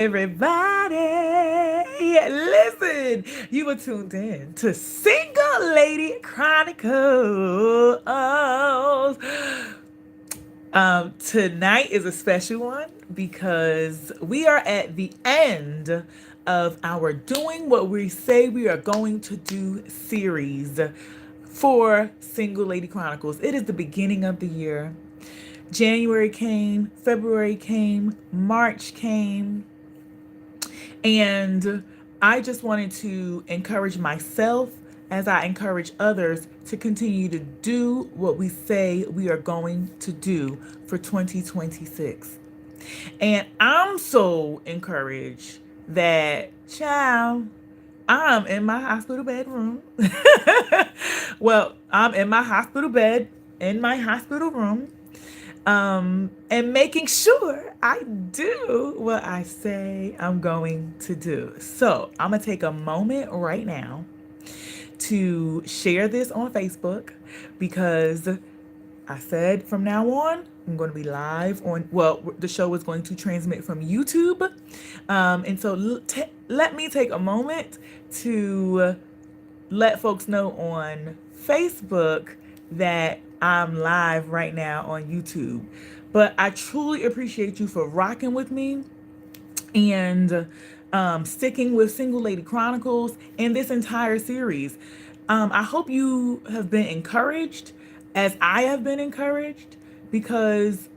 Everybody, listen, you were tuned in to Single Lady Chronicles. Tonight is a special one because we are at the end of our Doing What We Say We Are Going to Do series for Single Lady Chronicles. It is the beginning of the year. January came, February came, March came, and I just wanted to encourage myself as I encourage others to continue to do what we say we are going to do for 2026. And I'm so encouraged that, child, I'm in my hospital bedroom. Well, I'm in my hospital bed, in my hospital room, and making sure I do what I say I'm going to do. So I'm gonna take a moment right now to share this on Facebook because I said from now on I'm going to be live on. Well, the show is going to transmit from YouTube, and so let me take a moment to let folks know on Facebook that I'm live right now on YouTube. But I truly appreciate you for rocking with me and sticking with Single Lady Chronicles and this entire series. I hope you have been encouraged as I have been encouraged because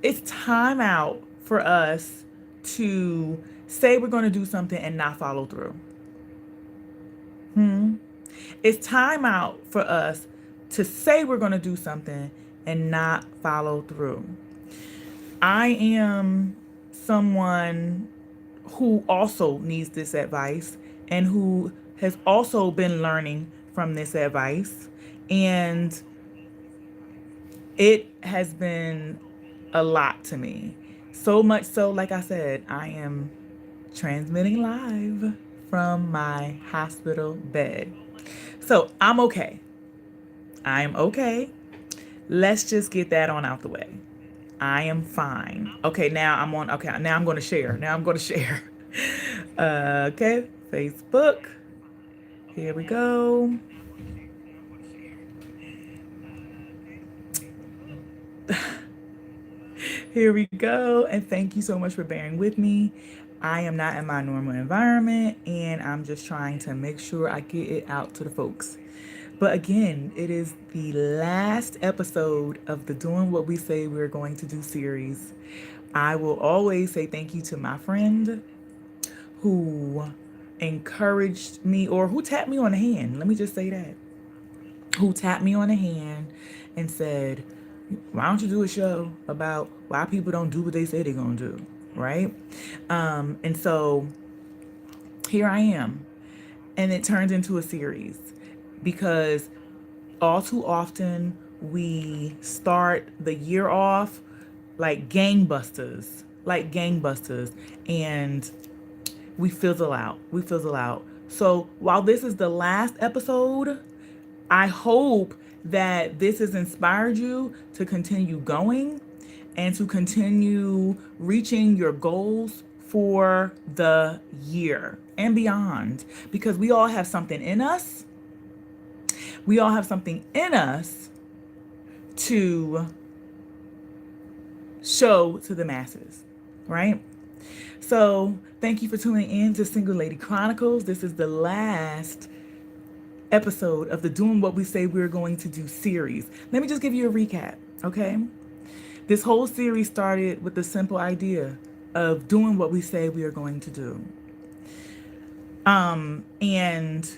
it's time out for us to say we're going to do something and not follow through. It's time out for us to say we're going to do something and not follow through. I am someone who also needs this advice and who has also been learning from this advice. And it has been a lot to me. So much so, like I said, I am transmitting live from my hospital bed. So I'm okay. I'm okay. Let's just get that on out the way. I am fine. Okay, now I'm on. Okay, now I'm going to share. Now I'm going to share. Okay, Facebook. Here we go. Here we go. And thank you so much for bearing with me. I am not in my normal environment and I'm just trying to make sure I get it out to the folks. But again, it is the last episode of the Doing What We Say We're Going to Do series. I will always say thank you to my friend who encouraged me or who tapped me on the hand. Let me just say that. Who tapped me on the hand and said, why don't you do a show about why people don't do what they say they're going to do? Right? And so here I am. And it turned into a series because all too often we start the year off like gangbusters, and we fizzle out. We fizzle out. So while this is the last episode, I hope that this has inspired you to continue going and to continue reaching your goals for the year and beyond because we all have something in us. We all have something in us to show to the masses, right? So, thank you for tuning in to Single Lady Chronicles. This is the last episode of the Doing What We Say We're Going to Do series. Let me just give you a recap, okay? This whole series started with the simple idea of doing what we say we are going to do. And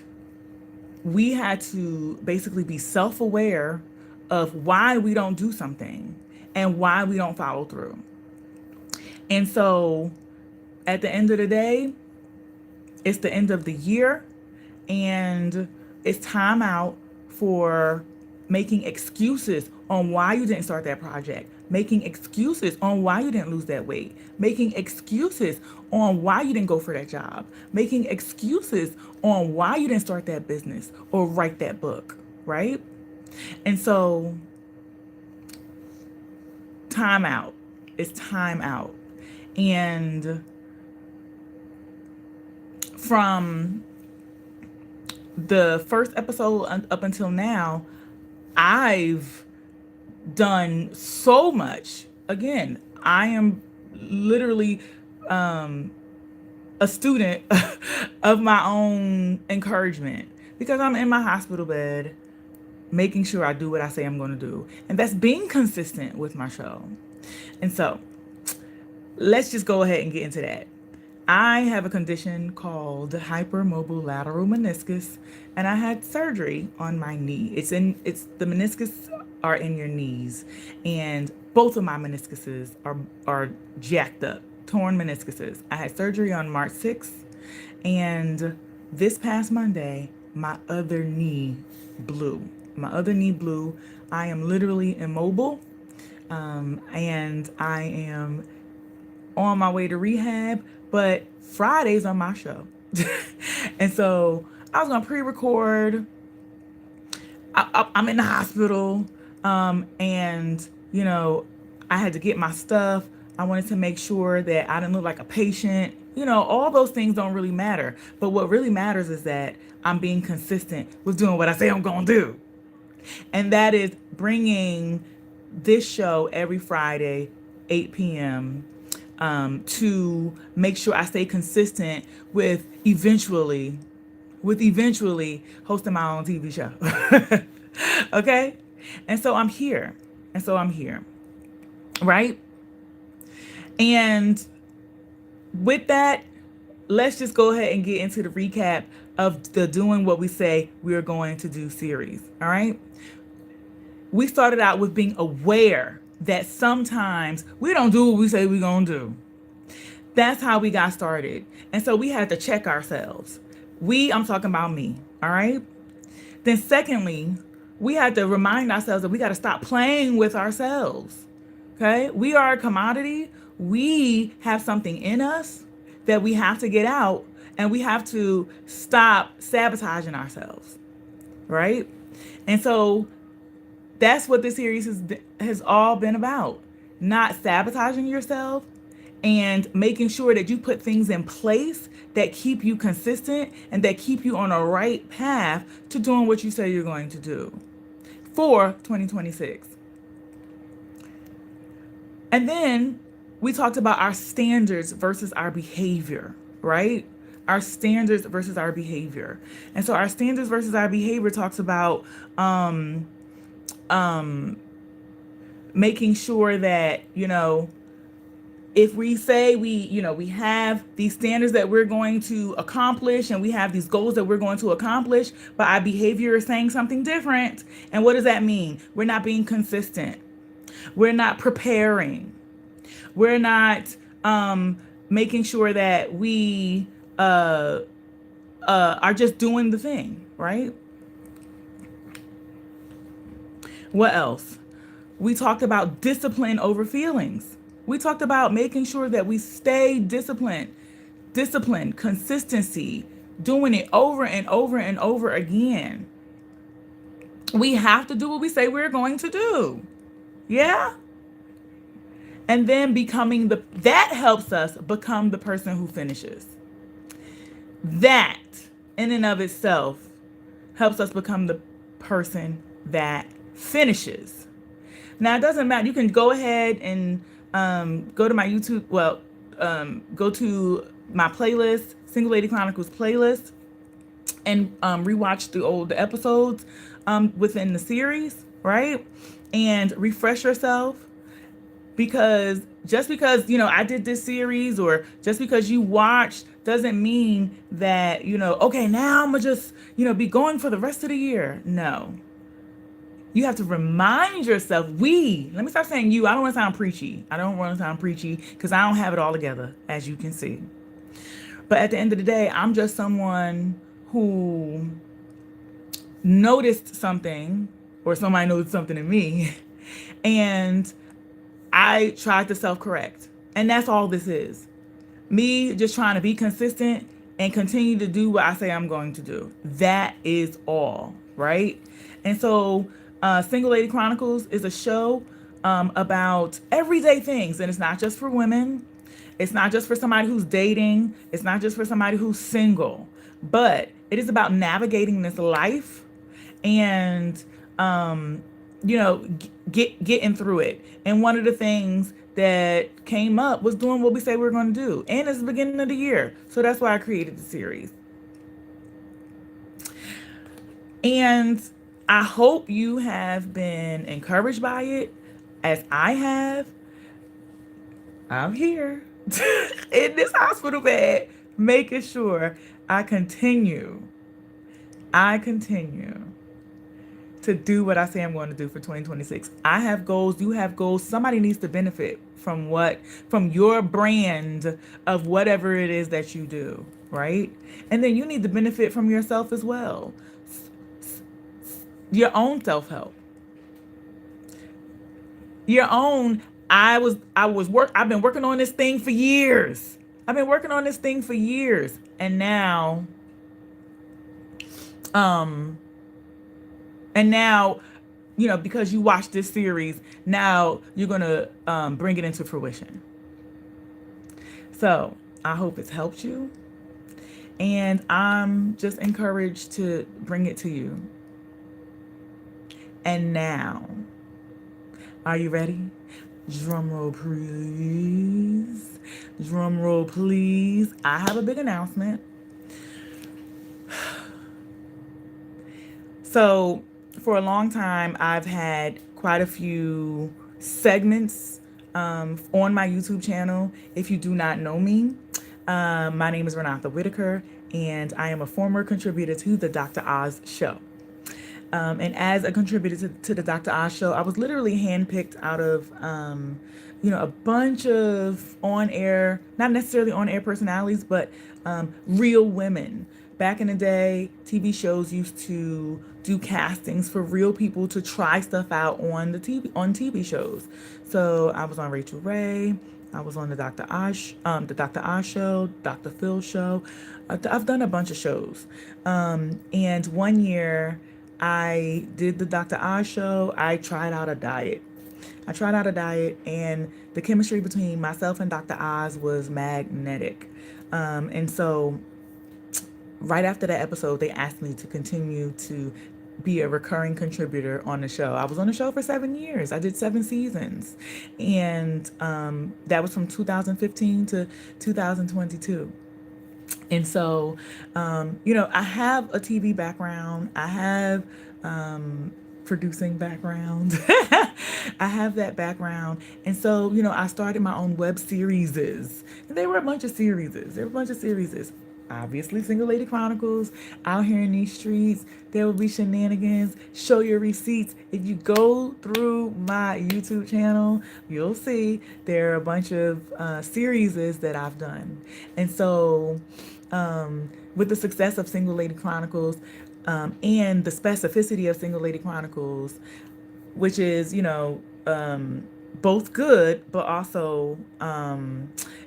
we had to basically be self-aware of why we don't do something and why we don't follow through. And so at the end of the day, it's the end of the year and it's time out for making excuses on why you didn't start that project, making excuses on why you didn't lose that weight, making excuses on why you didn't go for that job, making excuses on why you didn't start that business or write that book, right? And so, time out. It's time out. And from the first episode up until now, I've done so much. Again, I am literally a student of my own encouragement because I'm in my hospital bed making sure I do what I say I'm going to do. And that's being consistent with my show. And so let's just go ahead and get into that. I have a condition called hypermobile lateral meniscus, and I had surgery on my knee. It's the meniscus are in your knees, and both of my meniscuses are jacked up, torn meniscuses. I had surgery on March 6th, and this past Monday, my other knee blew. My other knee blew. I am literally immobile, and I am on my way to rehab, but Friday's on my show. And so I was gonna pre-record. I'm in the hospital, and I had to get my stuff. I wanted to make sure that I didn't look like a patient. All those things don't really matter. But what really matters is that I'm being consistent with doing what I say I'm gonna do, and that is bringing this show every Friday, 8 p.m. To make sure I stay consistent with eventually hosting my own TV show. Okay? And so I'm here. Right? And with that, let's just go ahead and get into the recap of the Doing What We Say We're Going to Do series. All right? We started out with being aware that sometimes we don't do what we say we're going to do. That's how we got started. And so we had to check ourselves. I'm talking about me, all right? Then secondly, we had to remind ourselves that we got to stop playing with ourselves, okay? We are a commodity. We have something in us that we have to get out, and we have to stop sabotaging ourselves, right? And so that's what this series has all been about. Not sabotaging yourself and making sure that you put things in place that keep you consistent and that keep you on a right path to doing what you say you're going to do for 2026. And then we talked about our standards versus our behavior, right? Our standards versus our behavior. And so our standards versus our behavior talks about making sure that, if we say we have these standards that we're going to accomplish and we have these goals that we're going to accomplish, but our behavior is saying something different. And what does that mean? We're not being consistent. We're not preparing. We're not making sure that we are just doing the thing, right? What else? We talked about discipline over feelings. We talked about making sure that we stay disciplined, consistency, doing it over and over and over again. We have to do what we say we're going to do. Yeah? And then that helps us become the person who finishes. That, in and of itself, helps us become the person that finishes. Now, it doesn't matter. You can go ahead and go to my YouTube. Well, go to my playlist, Single Lady Chronicles playlist, and rewatch the old episodes within the series, right? And refresh yourself. Because just because, I did this series, or just because you watched, doesn't mean that, okay, now I'm going to just, be going for the rest of the year. No. You have to remind yourself, let me start saying you. I don't want to sound preachy. Because I don't have it all together, as you can see. But at the end of the day, I'm just someone who noticed something, or somebody noticed something in me, and I tried to self-correct. And that's all this is. Me just trying to be consistent and continue to do what I say I'm going to do. That is all, right? And so Single Lady Chronicles is a show about everyday things. And it's not just for women. It's not just for somebody who's dating, it's not just for somebody who's single, but it is about navigating this life and getting through it. And one of the things that came up was doing what we say we're going to do. And it's the beginning of the year. So that's why I created the series. And I hope you have been encouraged by it as I have. I'm here in this hospital bed, making sure I continue. I continue to do what I say I'm going to do for 2026. I have goals, you have goals. Somebody needs to benefit from your brand of whatever it is that you do, right? And then you need to benefit from yourself as well. Your own self-help. Your own I've been working on this thing for years. I've been working on this thing for years. And um and now because you watched this series, now you're gonna bring it into fruition. So I hope it's helped you, and I'm just encouraged to bring it to you. And now, are you ready? Drum roll, please. Drum roll, please. I have a big announcement. So, for a long time, I've had quite a few segments on my YouTube channel. If you do not know me, my name is Rhenotha Whitaker, and I am a former contributor to the Dr. Oz Show. And as a contributor to the Dr. Oz Show, I was literally handpicked out of, a bunch of on-air, not necessarily on-air personalities, but real women. Back in the day, TV shows used to do castings for real people to try stuff out on TV shows. So I was on Rachel Ray. I was on the Dr. Oz Show, Dr. Phil Show. I've done a bunch of shows. And one year, I did the Dr. Oz Show. I tried out a diet. And the chemistry between myself and Dr. Oz was magnetic. And so right after that episode, they asked me to continue to be a recurring contributor on the show. I was on the show for 7 years. I did 7 seasons. And that was from 2015 to 2022. And so, I have a TV background. I have producing background. I have that background. And so, I started my own web series. And there were a bunch of series. Obviously, Single Lady Chronicles, Out Here in These Streets. There will be shenanigans. Show your receipts. If you go through my YouTube channel, you'll see there are a bunch of series that I've done. And so, with the success of Single Lady Chronicles and the specificity of Single Lady Chronicles, which is, both good, but also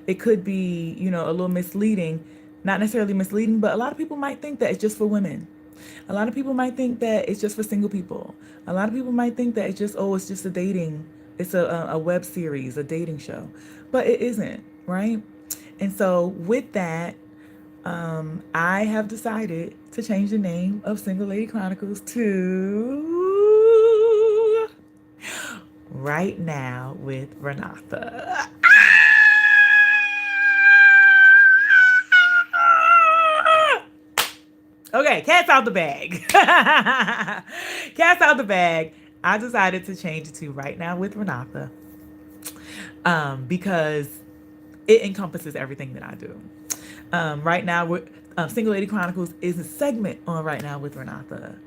it could be, a little misleading. Not necessarily misleading, but a lot of people might think that it's just for women. A lot of people might think that it's just for single people. A lot of people might think that it's just it's a web series, a dating show. But it isn't, right? And so with that, I have decided to change the name of Single Lady Chronicles to Right Now with Rhenotha. Okay, cat's out the bag. Cat's out the bag. I decided to change it to Right Now with Rhenotha because it encompasses everything that I do. Right Now, Single Lady Chronicles is a segment on Right Now with Rhenotha.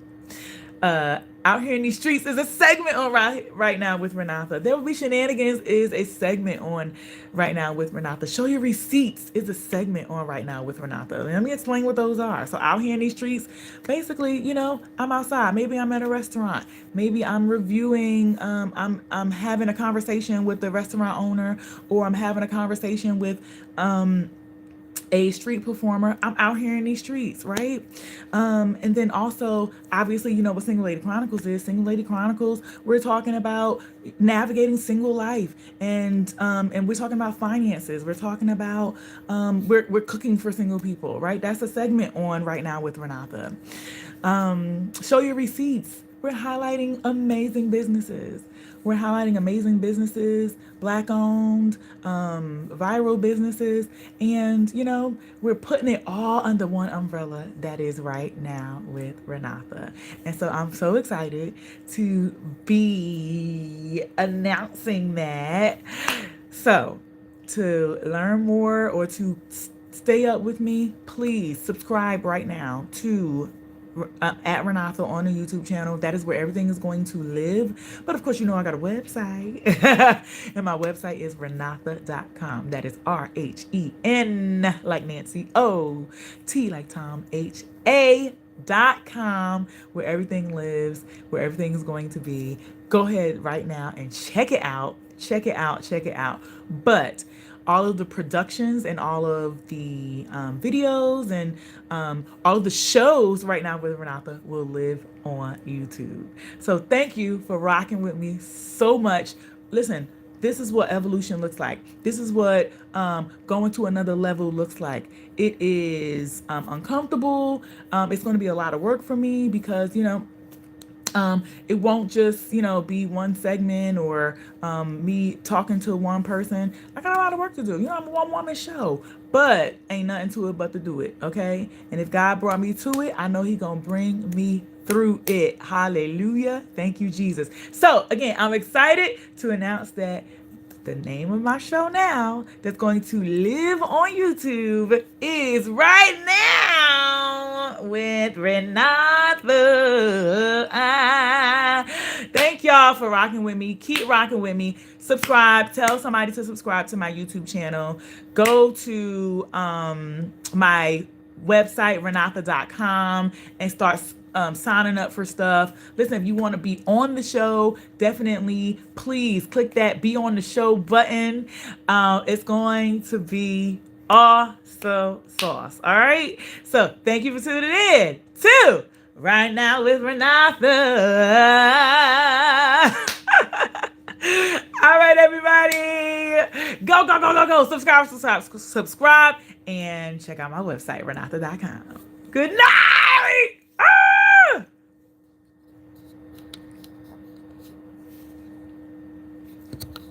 Out Here in These Streets is a segment on right Now with Rhenotha. There Will Be Shenanigans is a segment on Right Now with Rhenotha. Show Your Receipts is a segment on Right Now with Rhenotha. Let me explain what those are. So Out Here in These Streets, basically, I'm outside. Maybe I'm at a restaurant. Maybe I'm reviewing, I'm having a conversation with the restaurant owner, or I'm having a conversation with a street performer. I'm out here in these streets, right? And then also, obviously, you know what Single Lady Chronicles is. Single Lady Chronicles, we're talking about navigating single life, and we're talking about finances. We're talking about we're cooking for single people, right? That's a segment on right now with Rhenotha. Show your receipts. We're highlighting amazing businesses. We're highlighting amazing businesses, black owned, viral businesses, and you know, we're putting it all under one umbrella that is right now with Rhenotha. And so I'm so excited to be announcing that. So, to learn more or to stay up with me, please subscribe right now to at Rhenotha on the YouTube channel. That is where everything is going to live. But of course, you know I got a website. And my website is Rhenotha.com. That is RHEN like Nancy, O-T like Tom, HA.com, where everything lives, where everything is going to be. Go ahead right now and check it out. Check it out. Check it out. But all of the productions and all of the videos and all of the shows right now with Rhenotha will live on YouTube. So thank you for rocking with me so much. Listen, this is what evolution looks like. This is what going to another level looks like. It is uncomfortable. It's going to be a lot of work for me because, you know, it won't just, you know, be one segment or me talking to one person. I got a lot of work to do. You know, I'm a one-woman show, but ain't nothing to it but to do it, okay? And if God brought me to it, I know he gonna bring me through it. Hallelujah. Thank you, Jesus. So, again, I'm excited to announce that the name of my show now that's going to live on YouTube is Right Now with Rhenotha. Thank y'all for rocking with me. Keep rocking with me. Subscribe. Tell somebody to subscribe to my YouTube channel. Go to my website, Rhenotha.com, and start signing up for stuff. Listen, if you want to be on the show, definitely please click that be on the show button. It's going to be awesome sauce. All right. So thank you for tuning in to Right Now with Rhenotha. All right, everybody. Go, go, go, go, go. Subscribe, subscribe, subscribe, and check out my website, Rhenotha.com. Good night.